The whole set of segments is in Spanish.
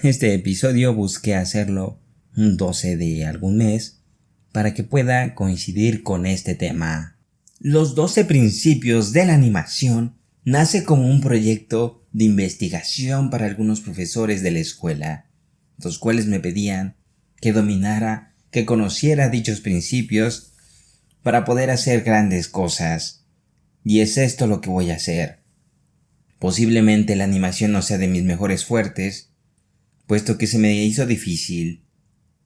Este episodio busqué hacerlo un 12 de algún mes para que pueda coincidir con este tema. Los 12 principios de la animación nace como un proyecto de investigación para algunos profesores de la escuela, los cuales me pedían que dominara, que conociera dichos principios para poder hacer grandes cosas. Y es esto lo que voy a hacer. Posiblemente la animación no sea de mis mejores fuertes, puesto que se me hizo difícil,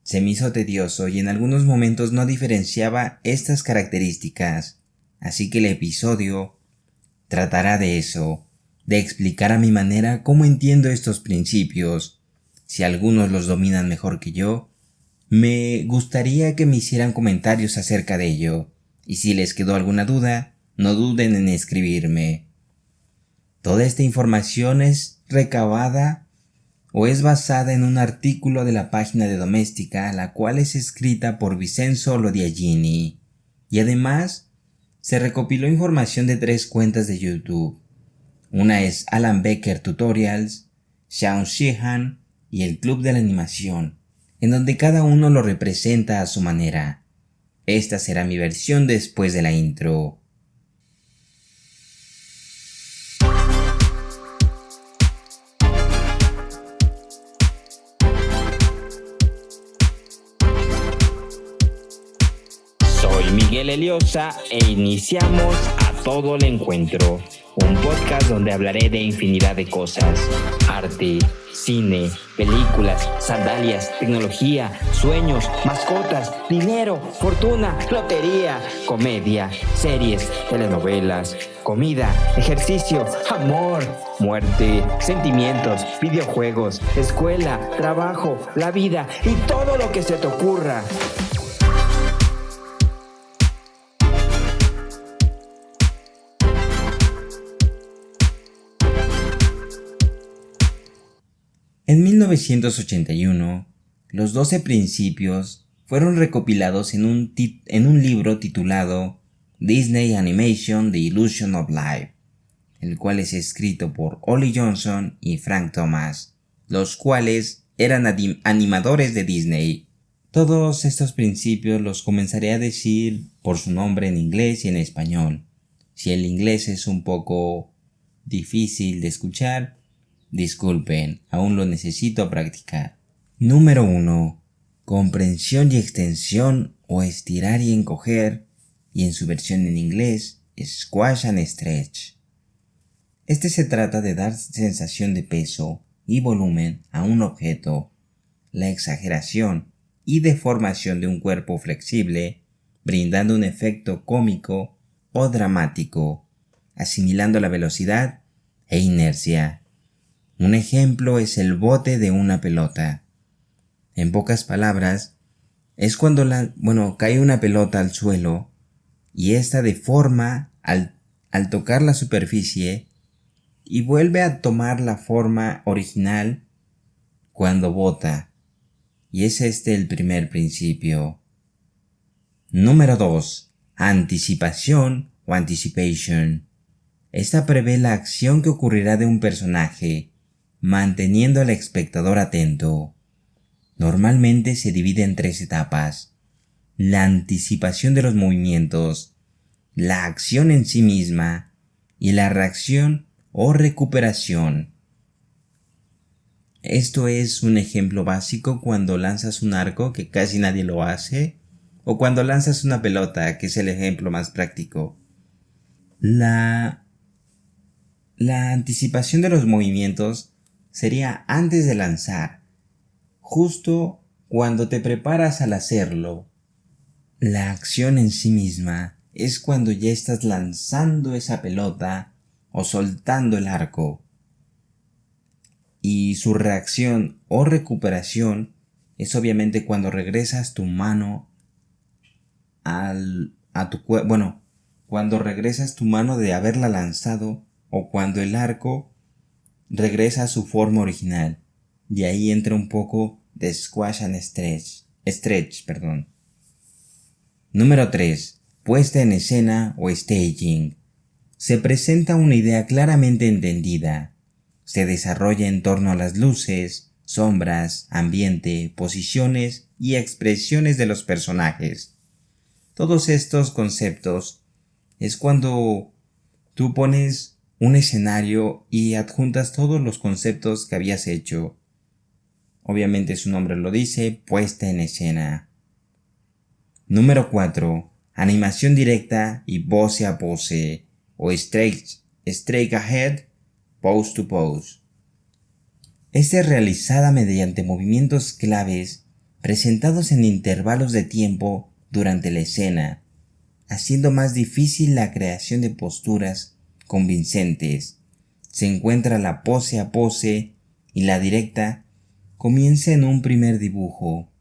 se me hizo tedioso y en algunos momentos no diferenciaba estas características. Así que el episodio tratará de eso, de explicar a mi manera cómo entiendo estos principios. Si algunos los dominan mejor que yo, me gustaría que me hicieran comentarios acerca de ello, y si les quedó alguna duda, no duden en escribirme. Toda esta información es recabada o es basada en un artículo de la página de Doméstica, la cual es escrita por Vincenzo Lodiagini, y además se recopiló información de 3 cuentas de YouTube. Una es Alan Becker Tutorials, Sean Sheehan y el Club de la Animación, en donde cada uno lo representa a su manera. Esta será mi versión después de la intro. Soy Miguel Eliosa e iniciamos A Todo el Encuentro, un podcast donde hablaré de infinidad de cosas: arte, cine, películas, sandalias, tecnología, sueños, mascotas, dinero, fortuna, lotería, comedia, series, telenovelas, comida, ejercicio, amor, muerte, sentimientos, videojuegos, escuela, trabajo, la vida y todo lo que se te ocurra. En 1981, los 12 principios fueron recopilados en un libro titulado Disney Animation: The Illusion of Life, el cual es escrito por Ollie Johnston y Frank Thomas, los cuales eran animadores de Disney. Todos estos principios los comenzaré a decir por su nombre en inglés y en español. Si el inglés es un poco difícil de escuchar, disculpen, aún lo necesito practicar. Número 1. Comprensión y extensión o estirar y encoger, y en su versión en inglés, squash and stretch. Este se trata de dar sensación de peso y volumen a un objeto, la exageración y deformación de un cuerpo flexible, brindando un efecto cómico o dramático, asimilando la velocidad e inercia. Un ejemplo es el bote de una pelota. En pocas palabras, es cuando cae una pelota al suelo y ésta deforma al tocar la superficie y vuelve a tomar la forma original cuando bota. Y es este el primer principio. Número 2. Anticipación o anticipation. Esta prevé la acción que ocurrirá de un personaje, manteniendo al espectador atento. Normalmente se divide en 3 etapas: la anticipación de los movimientos, la acción en sí misma y la reacción o recuperación. Esto es un ejemplo básico cuando lanzas un arco, que casi nadie lo hace, o cuando lanzas una pelota, que es el ejemplo más práctico. La anticipación de los movimientos sería antes de lanzar, justo cuando te preparas al hacerlo. La acción en sí misma es cuando ya estás lanzando esa pelota o soltando el arco. Y su reacción o recuperación es obviamente cuando regresas tu mano cuando regresas tu mano de haberla lanzado, o cuando el arco regresa a su forma original. Y ahí entra un poco de squash and stretch. Número 3. Puesta en escena o staging. Se presenta una idea claramente entendida. Se desarrolla en torno a las luces, sombras, ambiente, posiciones y expresiones de los personajes. Todos estos conceptos es cuando tú pones un escenario y adjuntas todos los conceptos que habías hecho. Obviamente su nombre lo dice, puesta en escena. Número 4. Animación directa y pose a pose, o straight ahead, pose to pose. Esta es realizada mediante movimientos claves presentados en intervalos de tiempo durante la escena, haciendo más difícil la creación de posturas convincentes. Se encuentra la pose a pose y la directa comienza en un primer dibujo,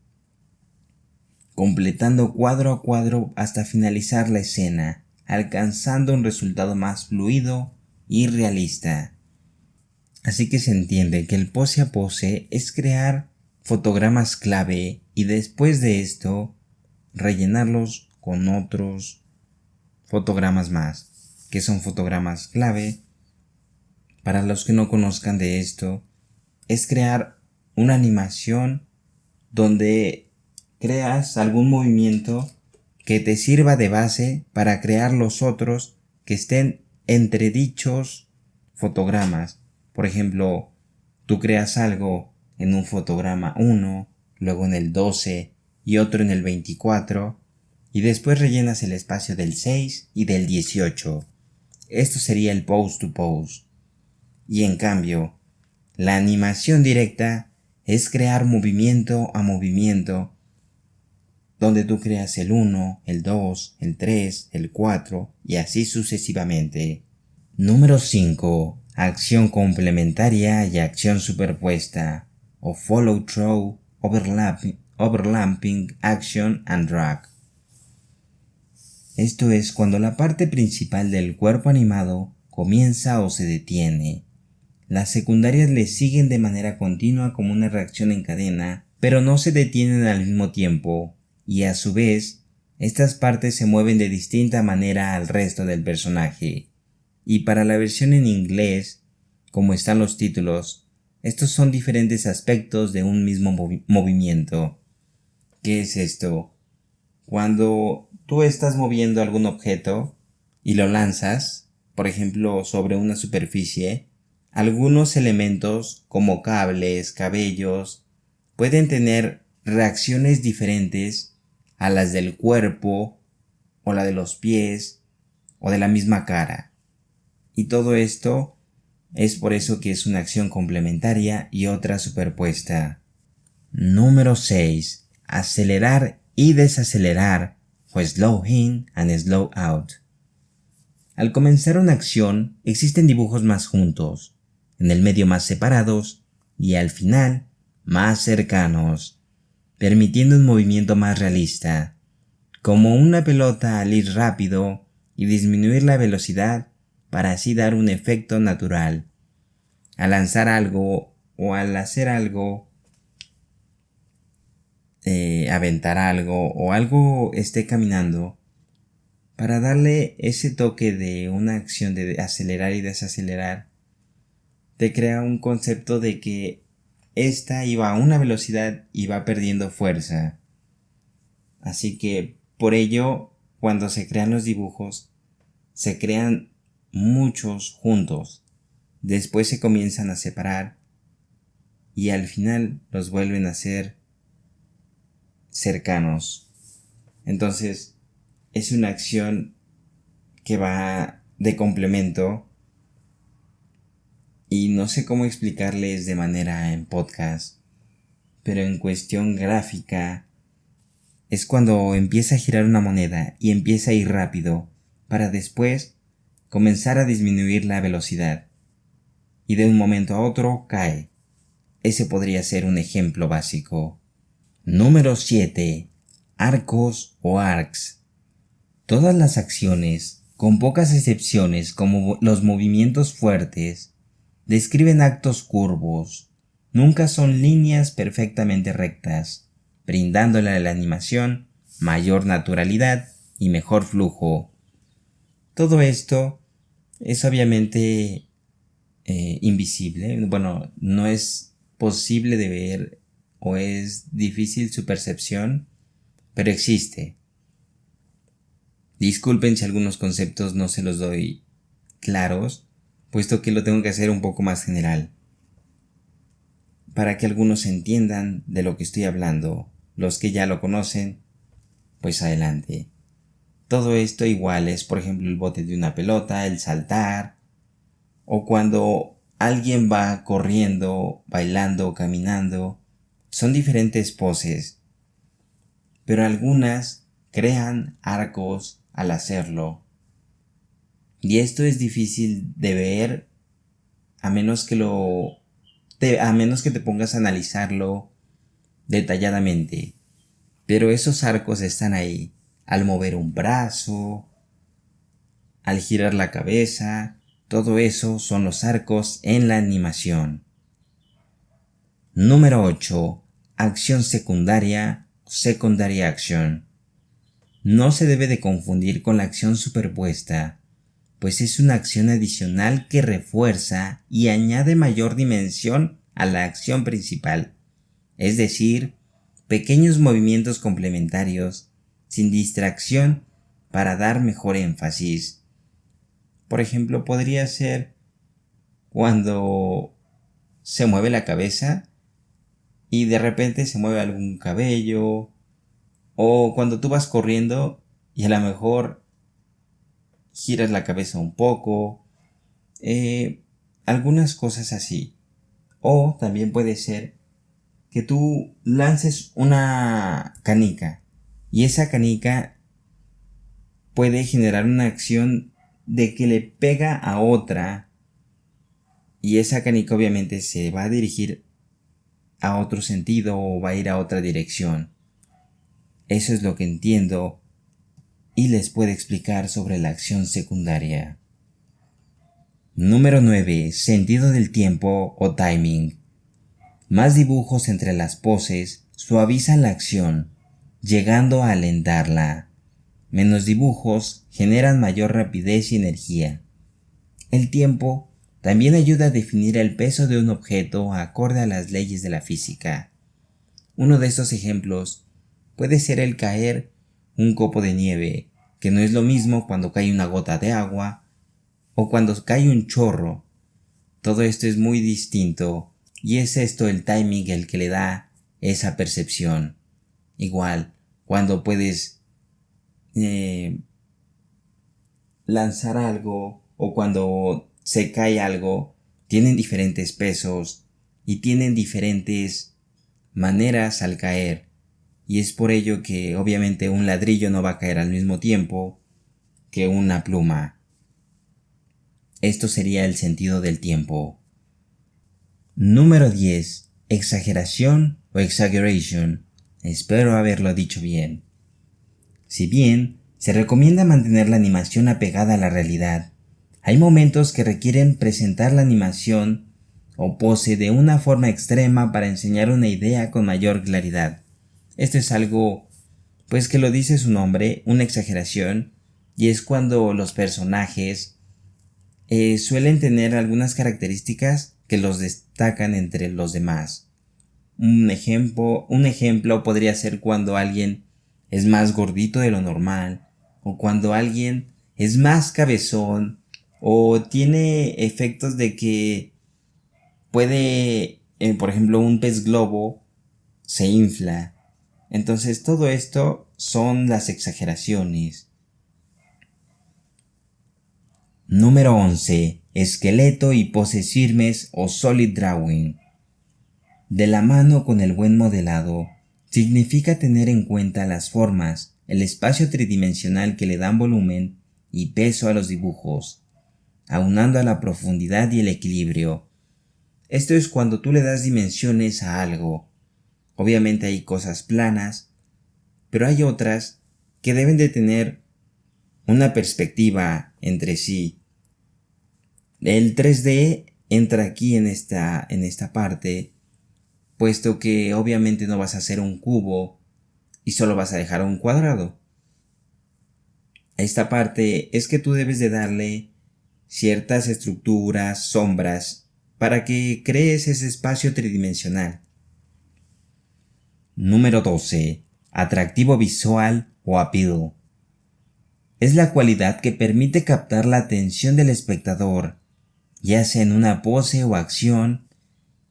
completando cuadro a cuadro hasta finalizar la escena, alcanzando un resultado más fluido y realista. Así que se entiende que el pose a pose es crear fotogramas clave y después de esto rellenarlos con otros fotogramas más, que son fotogramas clave. Para los que no conozcan de esto, es crear una animación donde creas algún movimiento que te sirva de base para crear los otros que estén entre dichos fotogramas. Por ejemplo, tú creas algo en un fotograma 1, luego en el 12 y otro en el 24, y después rellenas el espacio del 6 y del 18. Esto sería el pose to pose. Y en cambio, la animación directa es crear movimiento a movimiento, donde tú creas el 1, el 2, el 3, el 4 y así sucesivamente. Número 5. Acción complementaria y acción superpuesta, o follow through, overlapping action and drag. Esto es cuando la parte principal del cuerpo animado comienza o se detiene. Las secundarias le siguen de manera continua como una reacción en cadena, pero no se detienen al mismo tiempo, y a su vez, estas partes se mueven de distinta manera al resto del personaje. Y para la versión en inglés, como están los títulos, estos son diferentes aspectos de un mismo movimiento. ¿Qué es esto? Cuando tú estás moviendo algún objeto y lo lanzas, por ejemplo, sobre una superficie, algunos elementos como cables, cabellos, pueden tener reacciones diferentes a las del cuerpo o la de los pies o de la misma cara. Y todo esto es por eso que es una acción complementaria y otra superpuesta. Número 6. Acelerar y desacelerar, o slow in and slow out. Al comenzar una acción existen dibujos más juntos, en el medio más separados y al final más cercanos, permitiendo un movimiento más realista, como una pelota al ir rápido y disminuir la velocidad para así dar un efecto natural. Al lanzar algo o al hacer algo, aventar algo o algo esté caminando, para darle ese toque de una acción de acelerar y desacelerar, te crea un concepto de que esta iba a una velocidad y va perdiendo fuerza. Así que por ello, cuando se crean los dibujos, se crean muchos juntos, después se comienzan a separar y al final los vuelven a ser cercanos. Entonces es una acción que va de complemento y no sé cómo explicarles de manera en podcast, pero en cuestión gráfica es cuando empieza a girar una moneda y empieza a ir rápido para después comenzar a disminuir la velocidad y de un momento a otro cae. Ese podría ser un ejemplo básico. Número 7. Arcos o arcs. Todas las acciones, con pocas excepciones como los movimientos fuertes, describen actos curvos. Nunca son líneas perfectamente rectas, brindándole a la animación mayor naturalidad y mejor flujo. Todo esto es obviamente invisible. Bueno, no es posible de ver o es difícil su percepción, pero existe. Disculpen si algunos conceptos no se los doy claros, puesto que lo tengo que hacer un poco más general, para que algunos entiendan de lo que estoy hablando. Los que ya lo conocen, pues adelante. Todo esto igual es, por ejemplo, el bote de una pelota, el saltar, o cuando alguien va corriendo, bailando, caminando. Son diferentes poses, pero algunas crean arcos al hacerlo. Y esto es difícil de ver a menos que te pongas a analizarlo detalladamente. Pero esos arcos están ahí, al mover un brazo, al girar la cabeza. Todo eso son los arcos en la animación. Número 8. Acción secundaria, secondary action. No se debe de confundir con la acción superpuesta, pues es una acción adicional que refuerza y añade mayor dimensión a la acción principal, es decir, pequeños movimientos complementarios sin distracción para dar mejor énfasis. Por ejemplo, podría ser cuando se mueve la cabeza y de repente se mueve algún cabello, o cuando tú vas corriendo y a lo mejor giras la cabeza un poco, algunas cosas así. O también puede ser que tú lances una canica y esa canica puede generar una acción de que le pega a otra y esa canica obviamente se va a dirigir a otro sentido o va a ir a otra dirección. Eso es lo que entiendo y les puedo explicar sobre la acción secundaria. Número 9. Sentido del tiempo o timing. Más dibujos entre las poses suavizan la acción, llegando a alentarla. Menos dibujos generan mayor rapidez y energía. El tiempo también ayuda a definir el peso de un objeto acorde a las leyes de la física. Uno de estos ejemplos puede ser el caer un copo de nieve, que no es lo mismo cuando cae una gota de agua o cuando cae un chorro. Todo esto es muy distinto y es esto el timing el que le da esa percepción. Igual, cuando puedes lanzar algo o cuando se cae algo, tienen diferentes pesos y tienen diferentes maneras al caer. Y es por ello que obviamente un ladrillo no va a caer al mismo tiempo que una pluma. Esto sería el sentido del tiempo. Número 10. Exageración o exaggeration. Espero haberlo dicho bien. Si bien se recomienda mantener la animación apegada a la realidad, hay momentos que requieren presentar la animación o pose de una forma extrema para enseñar una idea con mayor claridad. Esto es algo, pues que lo dice su nombre, una exageración, y es cuando los personajes suelen tener algunas características que los destacan entre los demás. Un ejemplo podría ser cuando alguien es más gordito de lo normal, o cuando alguien es más cabezón, o tiene efectos de que puede, por ejemplo, un pez globo se infla. Entonces todo esto son las exageraciones. Número 11. Esqueleto y poses firmes o solid drawing. De la mano con el buen modelado, significa tener en cuenta las formas, el espacio tridimensional que le dan volumen y peso a los dibujos, aunando a la profundidad y el equilibrio. Esto es cuando tú le das dimensiones a algo. Obviamente hay cosas planas, pero hay otras que deben de tener una perspectiva entre sí. El 3D entra aquí en esta parte, puesto que obviamente no vas a hacer un cubo y solo vas a dejar un cuadrado. Esta parte es que tú debes de darle ciertas estructuras, sombras para que crees ese espacio tridimensional. Número 12. Atractivo visual o appeal. Es la cualidad que permite captar la atención del espectador, ya sea en una pose o acción,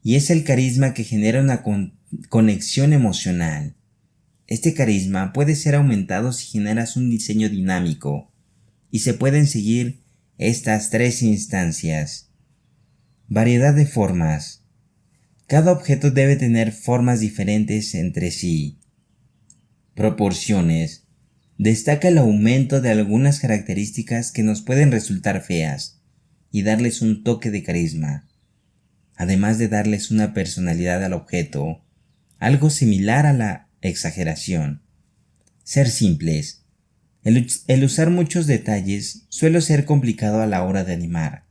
y es el carisma que genera una conexión emocional. Este carisma puede ser aumentado si generas un diseño dinámico, y se pueden seguir estas 3 instancias. Variedad de formas. Cada objeto debe tener formas diferentes entre sí. Proporciones. Destaca el aumento de algunas características que nos pueden resultar feas y darles un toque de carisma, además de darles una personalidad al objeto, algo similar a la exageración. Ser simples. El usar muchos detalles suele ser complicado a la hora de animar.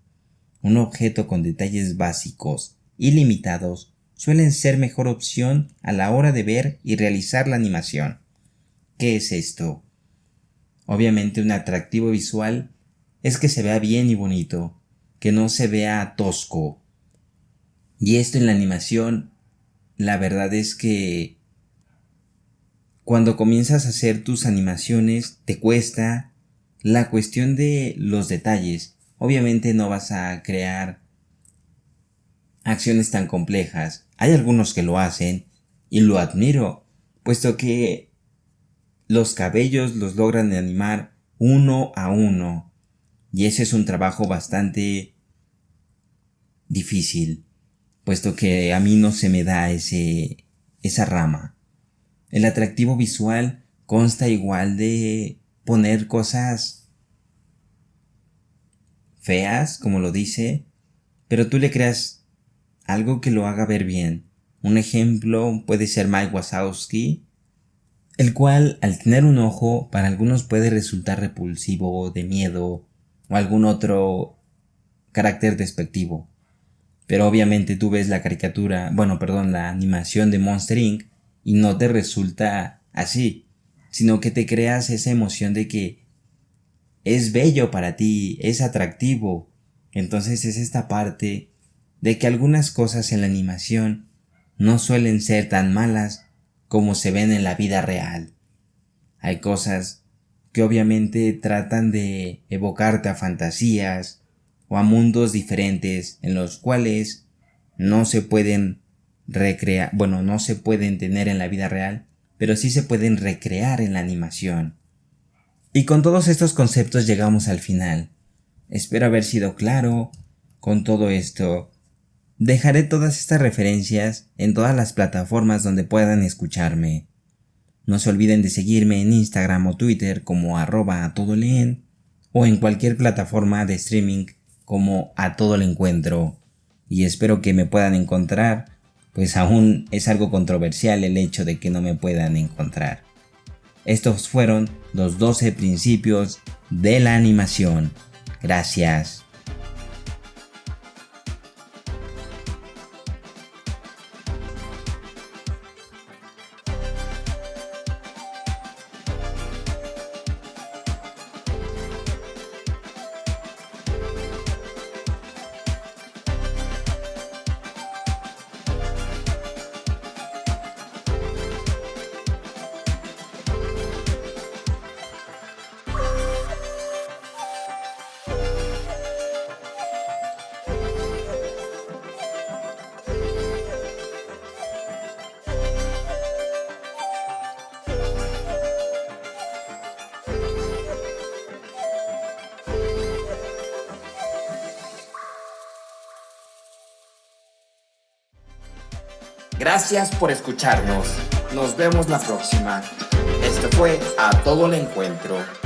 Un objeto con detalles básicos y limitados suelen ser mejor opción a la hora de ver y realizar la animación. ¿Qué es esto? Obviamente un atractivo visual es que se vea bien y bonito, que no se vea tosco. Y esto en la animación, la verdad es que cuando comienzas a hacer tus animaciones te cuesta la cuestión de los detalles. Obviamente no vas a crear acciones tan complejas. Hay algunos que lo hacen y lo admiro, puesto que los cabellos los logran animar uno a uno, y ese es un trabajo bastante difícil, puesto que a mí no se me da esa rama. El atractivo visual consta igual de poner cosas feas, como lo dice, pero tú le creas algo que lo haga ver bien. Un ejemplo puede ser Mike Wazowski, el cual al tener un ojo para algunos puede resultar repulsivo, de miedo o algún otro carácter despectivo. Pero obviamente tú ves la la animación de Monster Inc. y no te resulta así, sino que te creas esa emoción de que es bello para ti, es atractivo. Entonces es esta parte de que algunas cosas en la animación no suelen ser tan malas como se ven en la vida real. Hay cosas que obviamente tratan de evocarte a fantasías o a mundos diferentes en los cuales no se pueden no se pueden tener en la vida real, pero sí se pueden recrear en la animación. Y con todos estos conceptos llegamos al final. Espero haber sido claro con todo esto. Dejaré todas estas referencias en todas las plataformas donde puedan escucharme. No se olviden de seguirme en Instagram o Twitter como @atodoleen o en cualquier plataforma de streaming como A Todo Le Encuentro. Y espero que me puedan encontrar, pues aún es algo controversial el hecho de que no me puedan encontrar. Estos fueron los 12 principios de la animación. Gracias. Gracias por escucharnos. Nos vemos la próxima. Esto fue A Todo Le Encuentro.